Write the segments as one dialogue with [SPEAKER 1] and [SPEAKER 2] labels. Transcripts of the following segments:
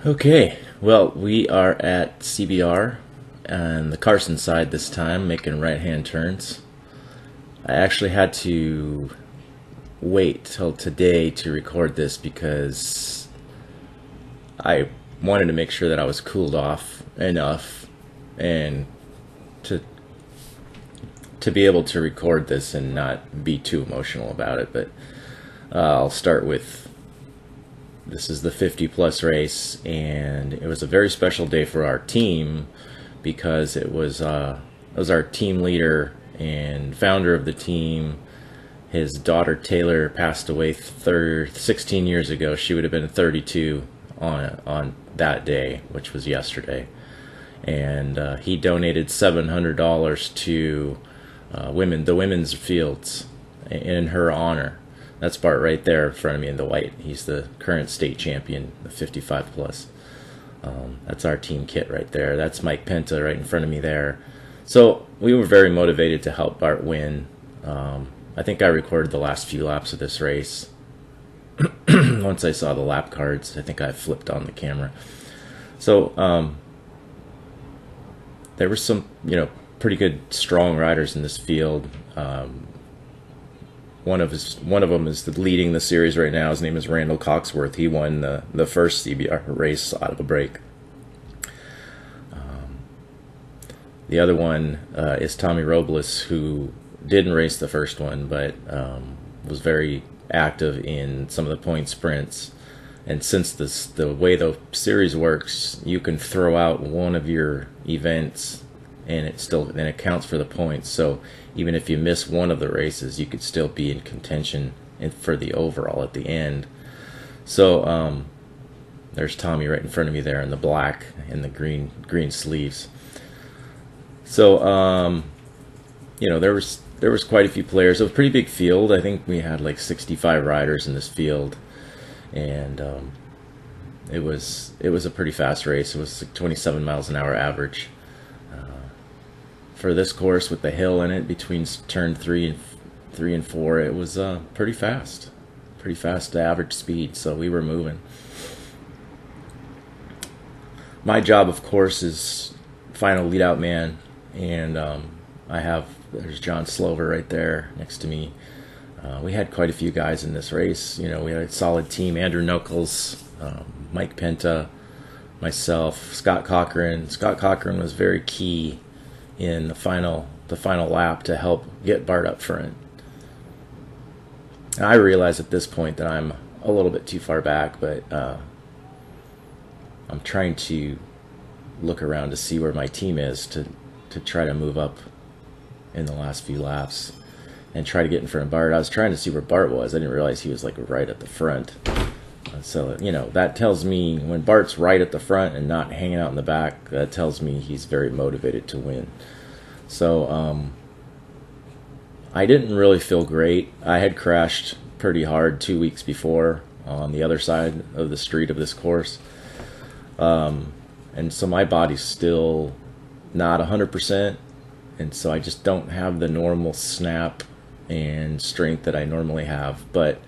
[SPEAKER 1] Okay, well, we are at CBR on the Carson side this time, making right-hand turns. I actually had to wait till today to record this because I wanted to make sure that I was cooled off enough and to be able to record this and not be too emotional about it. But I'll start with this is the 50 plus race, and it was a very special day for our team because it was our team leader and founder of the team. His daughter Taylor passed away 16 years ago. She would have been 32 on that day, which was yesterday. And he donated $700 to the women's fields in her honor. That's Bart right there in front of me in the white. He's the current state champion, the 55 plus. That's our team kit right there. That's Mike Penta right in front of me there. So we were very motivated to help Bart win. I think I recorded the last few laps of this race. Once I saw the lap cards, I think I flipped on the camera. So there were some, pretty good, strong riders in this field. One of them is leading the series right now. His name is Randall Coxworth. He won the first CBR race out of a break. The other one is Tommy Robles, who didn't race the first one, but was very active in some of the point sprints. And since the way the series works, you can throw out one of your events and it counts for the points. So even if you miss one of the races, you could still be in contention for the overall at the end. So there's Tommy right in front of me there in the black and the green sleeves. So there was quite a few players. It was a pretty big field. I think we had like 65 riders in this field, and it was a pretty fast race. It was like 27 miles an hour average. For this course with the hill in it between turn 3 and 4, it was pretty fast average speed, so we were moving. My job, of course, is final lead out man, and there's John Slover right there next to me. We had quite a few guys in this race. We had a solid team: Andrew Knuckles, Mike Penta, myself, Scott Cochran. Scott Cochran was very key in the final lap to help get Bart up front. And I realize at this point that I'm a little bit too far back, but I'm trying to look around to see where my team is to try to move up in the last few laps and try to get in front of Bart. I was trying to see where Bart was. I didn't realize he was like right at the front. So, that tells me when Bart's right at the front and not hanging out in the back, that tells me he's very motivated to win. So, I didn't really feel great. I had crashed pretty hard 2 weeks before on the other side of the street of this course. And so my body's still not 100%. And so I just don't have the normal snap and strength that I normally have. But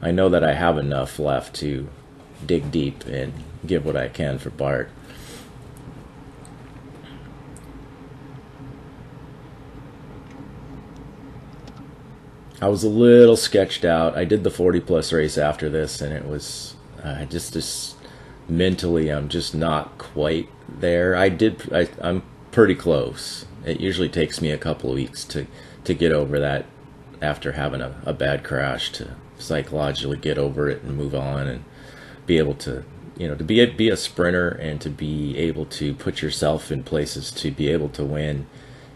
[SPEAKER 1] I know that I have enough left to dig deep and give what I can for Bart. I was a little sketched out. I did the 40 plus race after this, and it was just mentally, I'm just not quite there. I'm pretty close. It usually takes me a couple of weeks to get over that after having a bad crash, to psychologically get over it and move on and be able to to be a sprinter and to be able to put yourself in places to be able to win.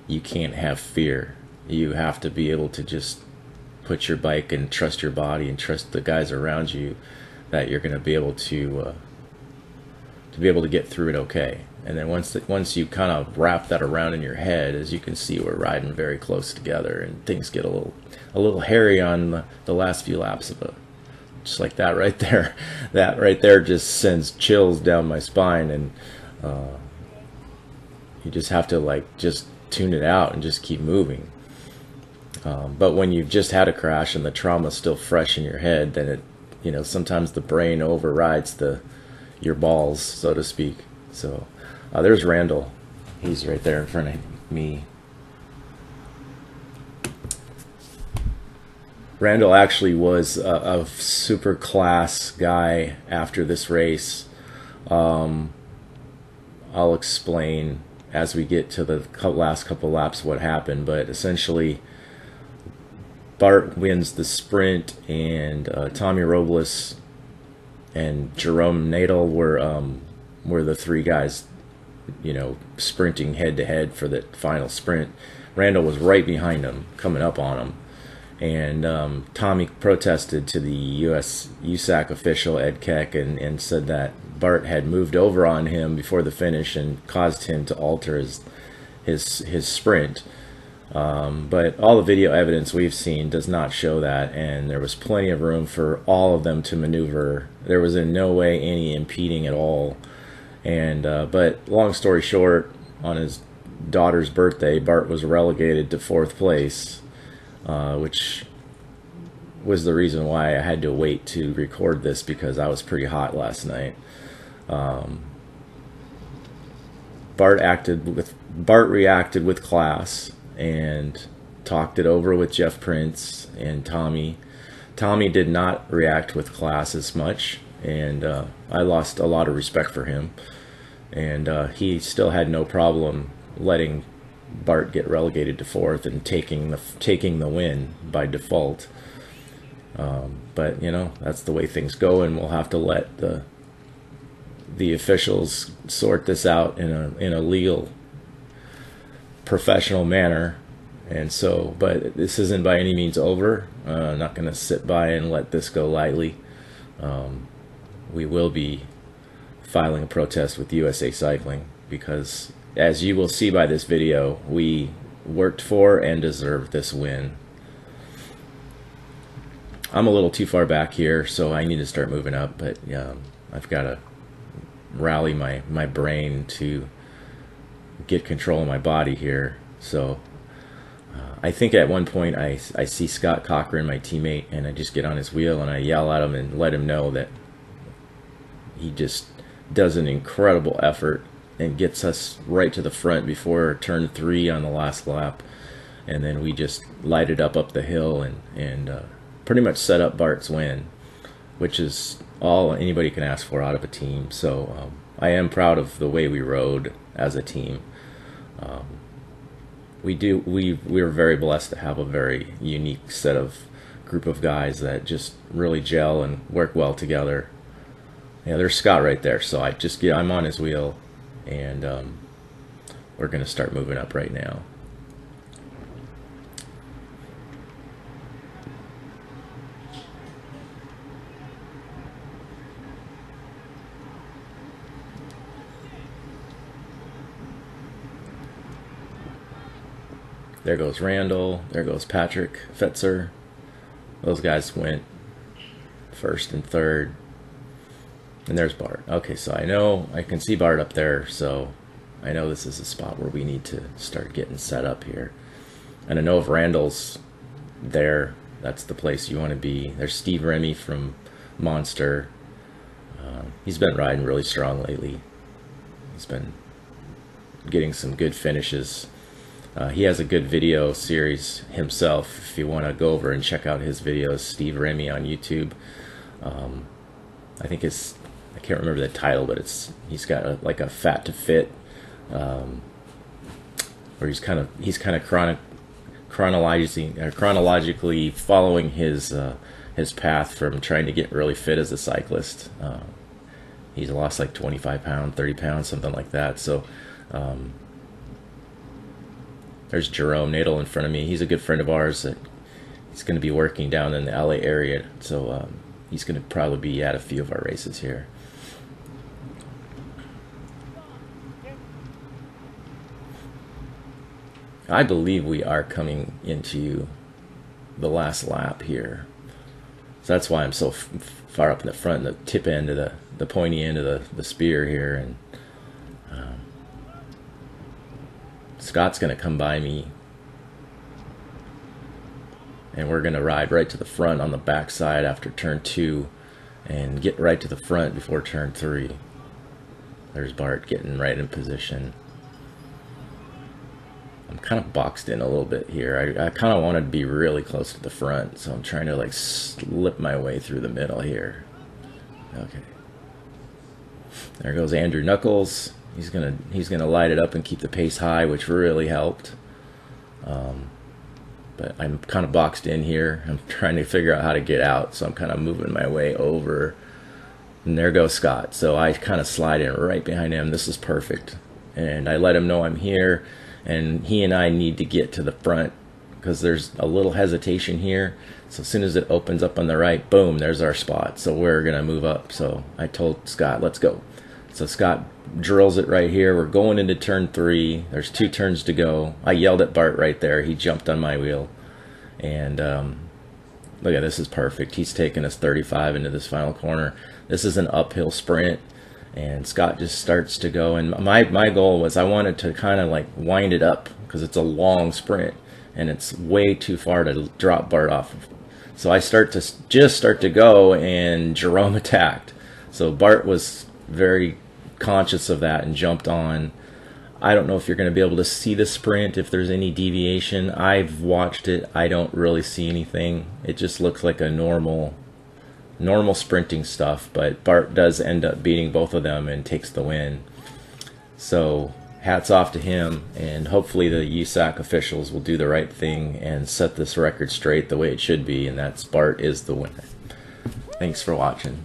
[SPEAKER 1] You can't have fear. You have to be able to just put your bike and trust your body and trust the guys around you that you're going to be able to get through it okay. And then once you kind of wrap that around in your head, as you can see, we're riding very close together, and things get a little hairy on the last few laps of it. Just like that right there. That right there just sends chills down my spine, and you just have to just tune it out and just keep moving. But when you've just had a crash and the trauma's still fresh in your head, then sometimes the brain overrides your balls, so to speak. So there's Randall. He's right there in front of me. Randall actually was a super class guy after this race. I'll explain as we get to the last couple laps what happened, but essentially Bart wins the sprint, and Tommy Robles and Jerome Nadal were the three guys, you know, sprinting head to head for the final sprint. Randall was right behind him, coming up on him, and Tommy protested to the U.S. USAC official Ed Keck and said that Bart had moved over on him before the finish and caused him to alter his sprint. But all the video evidence we've seen does not show that, and there was plenty of room for all of them to maneuver. There was in no way any impeding at all. And but long story short, on his daughter's birthday, Bart was relegated to 4th place, which was the reason why I had to wait to record this, because I was pretty hot last night. Bart reacted with class and talked it over with Jeff Prince and Tommy. Tommy did not react with class as much, and I lost a lot of respect for him. And he still had no problem letting Bart get relegated to 4th and taking the win by default. But you know, that's the way things go, and we'll have to let the officials sort this out in a legal, professional manner. And so, but this isn't by any means over. I'm not going to sit by and let this go lightly. We will be filing a protest with USA Cycling, because as you will see by this video, we worked for and deserved this win. I'm a little too far back here, so I need to start moving up, but I've got to rally my brain to get control of my body here. So I think at one point I see Scott Cochran, my teammate, and I just get on his wheel and I yell at him and let him know that he just does an incredible effort and gets us right to the front before turn 3 on the last lap, and then we just light it up the hill and pretty much set up Bart's win, which is all anybody can ask for out of a team. So I am proud of the way we rode as a team. We're very blessed to have a very unique set of group of guys that just really gel and work well together. Yeah, there's Scott right there. So I'm on his wheel, and we're gonna start moving up right now. There goes Randall. There goes Patrick Fetzer. Those guys went 1st and 3rd. And there's Bart. Okay, so I can see Bart up there, so I know this is a spot where we need to start getting set up here. And I know if Randall's there, that's the place you want to be. There's Steve Remy from Monster. He's been riding really strong lately. He's been getting some good finishes. He has a good video series himself. If you want to go over and check out his videos, Steve Remy on YouTube. I think I can't remember the title, but he's got like a Fat to Fit, where he's kind of chronologically following his path from trying to get really fit as a cyclist. He's lost like 25 pounds, 30 pounds, something like that. So there's Jerome Nadal in front of me. He's a good friend of ours. He's going to be working down in the LA area, so he's going to probably be at a few of our races here. I believe we are coming into the last lap here. So that's why I'm so far up in the front, the tip end of the pointy end of the spear here. And Scott's going to come by me, and we're going to ride right to the front on the back side after turn 2 and get right to the front before turn 3. There's Bart getting right in position. I'm kind of boxed in a little bit here. I kind of wanted to be really close to the front, so I'm trying to like slip my way through the middle here. Okay. There goes Andrew Knuckles. He's gonna light it up and keep the pace high, which really helped. But I'm kind of boxed in here. I'm trying to figure out how to get out, so I'm kind of moving my way over. And there goes Scott. So I kind of slide in right behind him. This is perfect. And I let him know I'm here, and he and I need to get to the front because there's a little hesitation here. So as soon as it opens up on the right, boom, there's our spot. So we're gonna move up. So I told Scott, let's go. So Scott drills it right here. We're going into turn 3. There's 2 turns to go. I yelled at Bart right there. He jumped on my wheel. And look at this, is perfect. He's taking us 35 into this final corner. This is an uphill sprint, and Scott just starts to go. And my goal was I wanted to kind of like wind it up because it's a long sprint, and it's way too far to drop Bart off. So I start to go, and Jerome attacked. So Bart was very conscious of that and jumped on. I don't know if you're going to be able to see the sprint, if there's any deviation. I've watched it. I don't really see anything. It just looks like a normal sprinting stuff, but Bart does end up beating both of them and takes the win. So hats off to him, and hopefully the USAC officials will do the right thing and set this record straight the way it should be, and that's Bart is the winner. Thanks for watching.